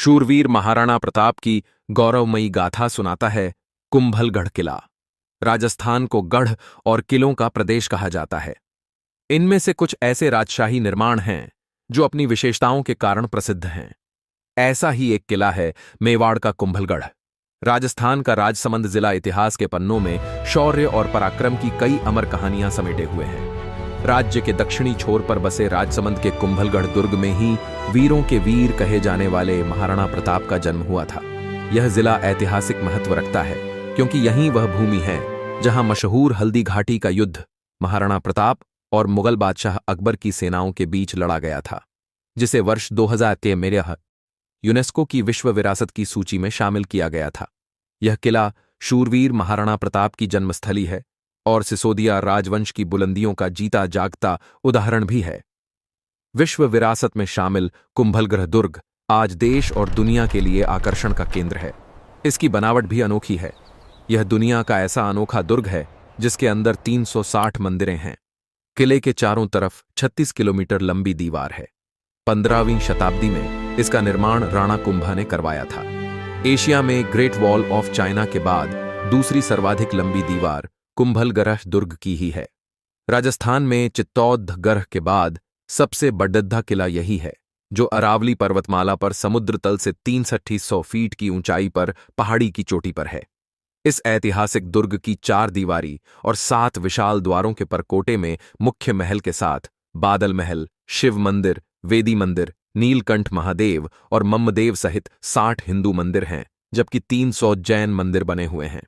शूरवीर महाराणा प्रताप की गौरवमयी गाथा सुनाता है कुंभलगढ़ किला। राजस्थान को गढ़ और किलों का प्रदेश कहा जाता है। इनमें से कुछ ऐसे राजशाही निर्माण हैं जो अपनी विशेषताओं के कारण प्रसिद्ध हैं। ऐसा ही एक किला है मेवाड़ का कुंभलगढ़। राजस्थान का राजसमंद जिला इतिहास के पन्नों में शौर्य और पराक्रम की कई अमर कहानियां समेटे हुए हैं। राज्य के दक्षिणी छोर पर बसे राजसमंद के कुंभलगढ़ दुर्ग में ही वीरों के वीर कहे जाने वाले महाराणा प्रताप का जन्म हुआ था। यह जिला ऐतिहासिक महत्व रखता है क्योंकि यही वह भूमि है जहां मशहूर हल्दी घाटी का युद्ध महाराणा प्रताप और मुगल बादशाह अकबर की सेनाओं के बीच लड़ा गया था, जिसे वर्ष 2003 में यूनेस्को की विश्व विरासत की सूची में शामिल किया गया था। यह किला शूरवीर महाराणा प्रताप की जन्मस्थली है और सिसोदिया राजवंश की बुलंदियों का जीता जागता उदाहरण भी है। विश्व विरासत में शामिल कुंभलगढ़ दुर्ग आज देश और दुनिया के लिए आकर्षण का केंद्र है। इसकी बनावट भी अनोखी है। यह दुनिया का ऐसा अनोखा दुर्ग है जिसके अंदर 360 मंदिरें हैं। किले के चारों तरफ 36 किलोमीटर लंबी दीवार है। 15वीं शताब्दी में इसका निर्माण राणा कुंभा ने करवाया था। एशिया में ग्रेट वॉल ऑफ चाइना के बाद दूसरी सर्वाधिक लंबी दीवार कुंभलगढ़ दुर्ग की ही है। राजस्थान में चित्तौड़गढ़ के बाद सबसे बड़ा किला यही है, जो अरावली पर्वतमाला पर समुद्र तल से 6300 फीट की ऊंचाई पर पहाड़ी की चोटी पर है। इस ऐतिहासिक दुर्ग की 4 दीवारी और 7 विशाल द्वारों के परकोटे में मुख्य महल के साथ बादल महल, शिव मंदिर, वेदी मंदिर, नीलकंठ महादेव और मम्मदेव सहित 60 हिंदू मंदिर हैं, जबकि 300 जैन मंदिर बने हुए हैं।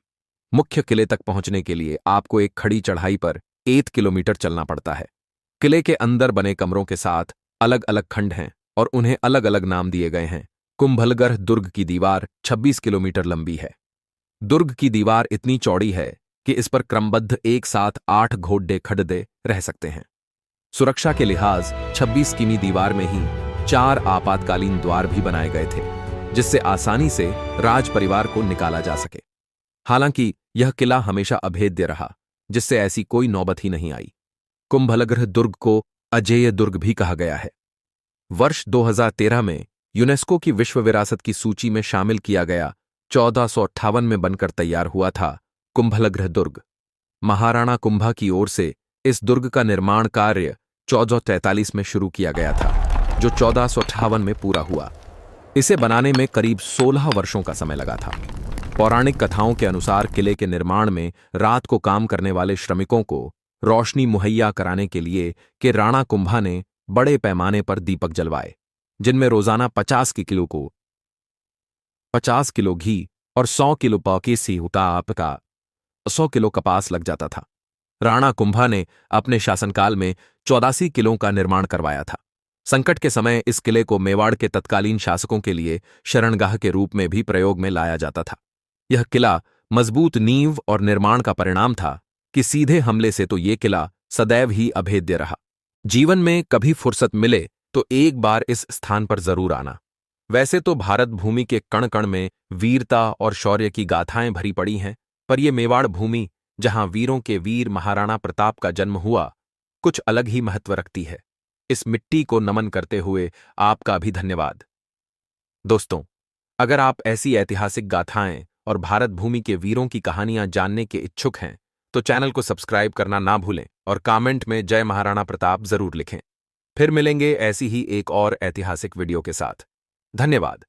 मुख्य किले तक पहुंचने के लिए आपको एक खड़ी चढ़ाई पर 1 किलोमीटर चलना पड़ता है। किले के अंदर बने कमरों के साथ अलग अलग खंड हैं और उन्हें अलग अलग नाम दिए गए हैं। कुंभलगढ़ दुर्ग की दीवार 26 किलोमीटर लंबी है। दुर्ग की दीवार इतनी चौड़ी है कि इस पर क्रमबद्ध एक साथ 8 घोड़े खड़े रह सकते हैं। सुरक्षा के लिहाज 26 किमी दीवार में ही 4 आपातकालीन द्वार भी बनाए गए थे, जिससे आसानी से राज परिवार को निकाला जा सके। हालांकि यह किला हमेशा अभेद्य रहा, जिससे ऐसी कोई नौबत ही नहीं आई। कुंभलगढ़ दुर्ग को अजेय दुर्ग भी कहा गया है। वर्ष 2013 में यूनेस्को की विश्व विरासत की सूची में शामिल किया गया 1458 में बनकर तैयार हुआ था कुंभलगढ़ दुर्ग। महाराणा कुंभा की ओर से इस दुर्ग का निर्माण कार्य 1443 में शुरू किया गया था, जो 1458 में पूरा हुआ। इसे बनाने में करीब 16 वर्षों का समय लगा था। पौराणिक कथाओं के अनुसार किले के निर्माण में रात को काम करने वाले श्रमिकों को रोशनी मुहैया कराने के लिए कि राणा कुंभा ने बड़े पैमाने पर दीपक जलवाए, जिनमें रोजाना 50 किलो घी और 100 किलो पौकेसी उताप का 100 किलो कपास लग जाता था। राणा कुंभा ने अपने शासनकाल में 84 किलों का निर्माण करवाया था। संकट के समय इस किले को मेवाड़ के तत्कालीन शासकों के लिए शरणगाह के रूप में भी प्रयोग में लाया जाता था। यह किला मजबूत नींव और निर्माण का परिणाम था कि सीधे हमले से तो ये किला सदैव ही अभेद्य रहा। जीवन में कभी फुर्सत मिले तो एक बार इस स्थान पर जरूर आना। वैसे तो भारत भूमि के कण कण में वीरता और शौर्य की गाथाएं भरी पड़ी हैं, पर यह मेवाड़ भूमि, जहां वीरों के वीर महाराणा प्रताप का जन्म हुआ, कुछ अलग ही महत्व रखती है। इस मिट्टी को नमन करते हुए आपका भी धन्यवाद। दोस्तों, अगर आप ऐसी ऐतिहासिक गाथाएं और भारत भूमि के वीरों की कहानियां जानने के इच्छुक हैं, तो चैनल को सब्सक्राइब करना ना भूलें और कमेंट में जय महाराणा प्रताप जरूर लिखें। फिर मिलेंगे ऐसी ही एक और ऐतिहासिक वीडियो के साथ। धन्यवाद।